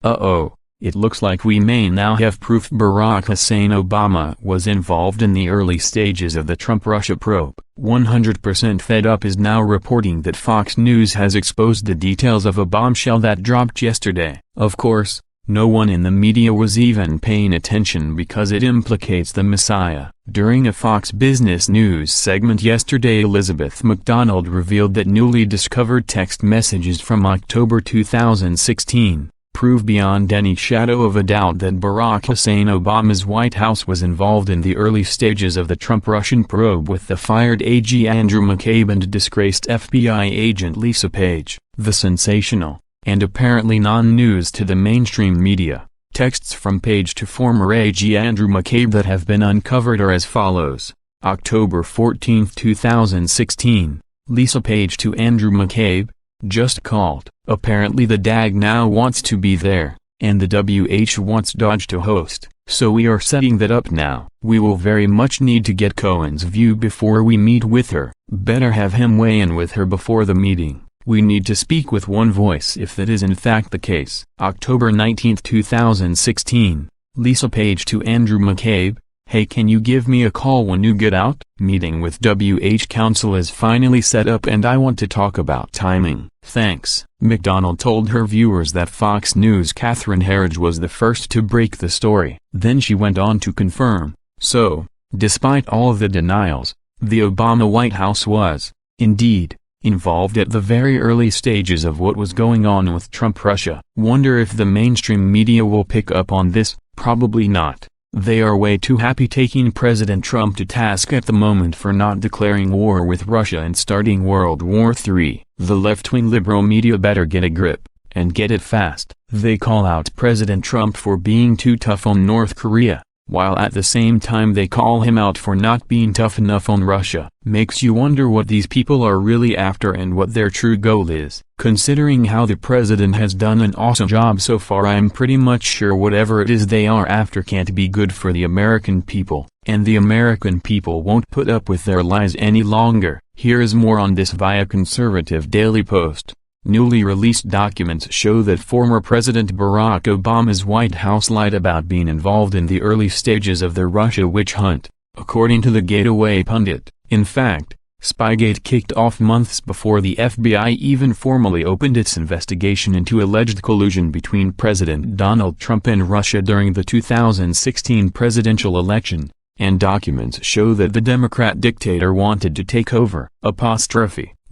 Uh-oh, it looks like we may now have proof Barack Hussein Obama was involved in the early stages of the Trump-Russia probe. 100% FedUp is now reporting that Fox News has exposed the details of a bombshell that dropped yesterday. Of course, no one in the media was even paying attention because it implicates the Messiah. During a Fox Business News segment yesterday, Elizabeth MacDonald revealed that newly discovered text messages from October 2016 prove beyond any shadow of a doubt that Barack Hussein Obama's White House was involved in the early stages of the Trump-Russian probe with the fired AG Andrew McCabe and disgraced FBI agent Lisa Page. The sensational, and apparently non-news to the mainstream media, texts from Page to former AG Andrew McCabe that have been uncovered are as follows. October 14, 2016, Lisa Page to Andrew McCabe, just called. Apparently the DAG now wants to be there, and the WH wants Dodge to host, so we are setting that up now. We will very much need to get Cohen's view before we meet with her. Better have him weigh in with her before the meeting. We need to speak with one voice if that is in fact the case. October 19, 2016, Lisa Page to Andrew McCabe, hey, can you give me a call when you get out? Meeting with WH Counsel is finally set up and I want to talk about timing. Thanks. MacDonald told her viewers that Fox News' Catherine Herridge was the first to break the story. Then she went on to confirm, so, despite all the denials, the Obama White House was, indeed, involved at the very early stages of what was going on with Trump-Russia. Wonder if the mainstream media will pick up on this? Probably not. They are way too happy taking President Trump to task at the moment for not declaring war with Russia and starting World War III. The left-wing liberal media better get a grip, and get it fast. They call out President Trump for being too tough on North Korea, while at the same time they call him out for not being tough enough on Russia. Makes you wonder what these people are really after and what their true goal is. Considering how the president has done an awesome job so far, I'm pretty much sure whatever it is they are after can't be good for the American people, and the American people won't put up with their lies any longer. Here is more on this via conservative Daily Post. Newly released documents show that former President Barack Obama's White House lied about being involved in the early stages of the Russia witch hunt, according to the Gateway pundit. In fact, Spygate kicked off months before the FBI even formally opened its investigation into alleged collusion between President Donald Trump and Russia during the 2016 presidential election, and documents show that the Democrat dictator wanted to take over.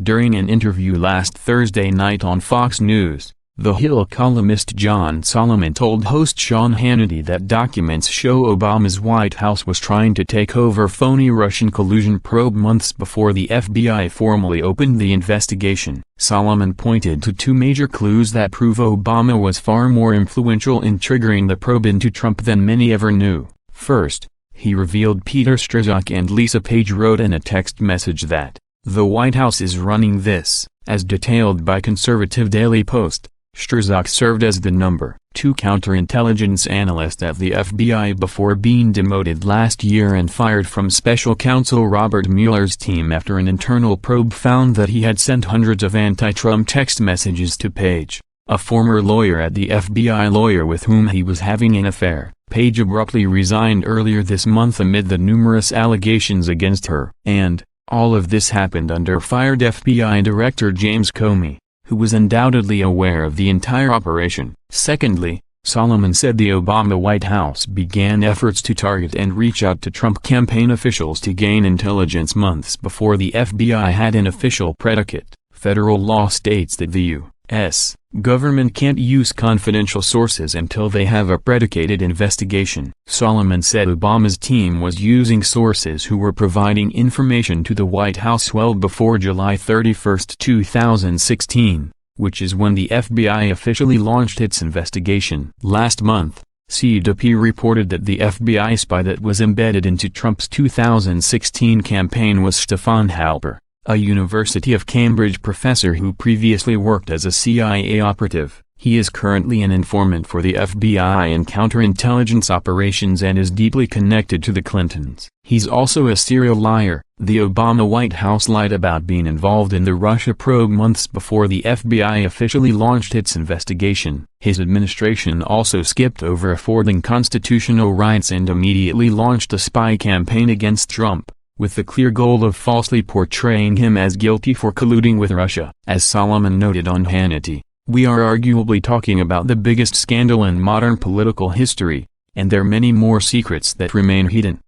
During an interview last Thursday night on Fox News, The Hill columnist John Solomon told host Sean Hannity that documents show Obama's White House was trying to take over phony Russian collusion probe months before the FBI formally opened the investigation. Solomon pointed to two major clues that prove Obama was far more influential in triggering the probe into Trump than many ever knew. First, he revealed Peter Strzok and Lisa Page wrote in a text message that, "The White House is running this," as detailed by conservative Daily Post. Strzok served as the number 2 counterintelligence analyst at the FBI before being demoted last year and fired from special counsel Robert Mueller's team after an internal probe found that he had sent hundreds of anti-Trump text messages to Page, a former lawyer at the FBI lawyer with whom he was having an affair. Page abruptly resigned earlier this month amid the numerous allegations against her. And all of this happened under fired FBI Director James Comey, who was undoubtedly aware of the entire operation. Secondly, Solomon said the Obama White House began efforts to target and reach out to Trump campaign officials to gain intelligence months before the FBI had an official predicate. Federal law states that the U.S. government can't use confidential sources until they have a predicated investigation. Solomon said Obama's team was using sources who were providing information to the White House well before July 31, 2016, which is when the FBI officially launched its investigation. Last month, CDP reported that the FBI spy that was embedded into Trump's 2016 campaign was Stefan Halper, a University of Cambridge professor who previously worked as a CIA operative. He is currently an informant for the FBI in counterintelligence operations and is deeply connected to the Clintons. He's also a serial liar. The Obama White House lied about being involved in the Russia probe months before the FBI officially launched its investigation. His administration also skipped over affording constitutional rights and immediately launched a spy campaign against Trump, with the clear goal of falsely portraying him as guilty for colluding with Russia. As Solomon noted on Hannity, we are arguably talking about the biggest scandal in modern political history, and there are many more secrets that remain hidden.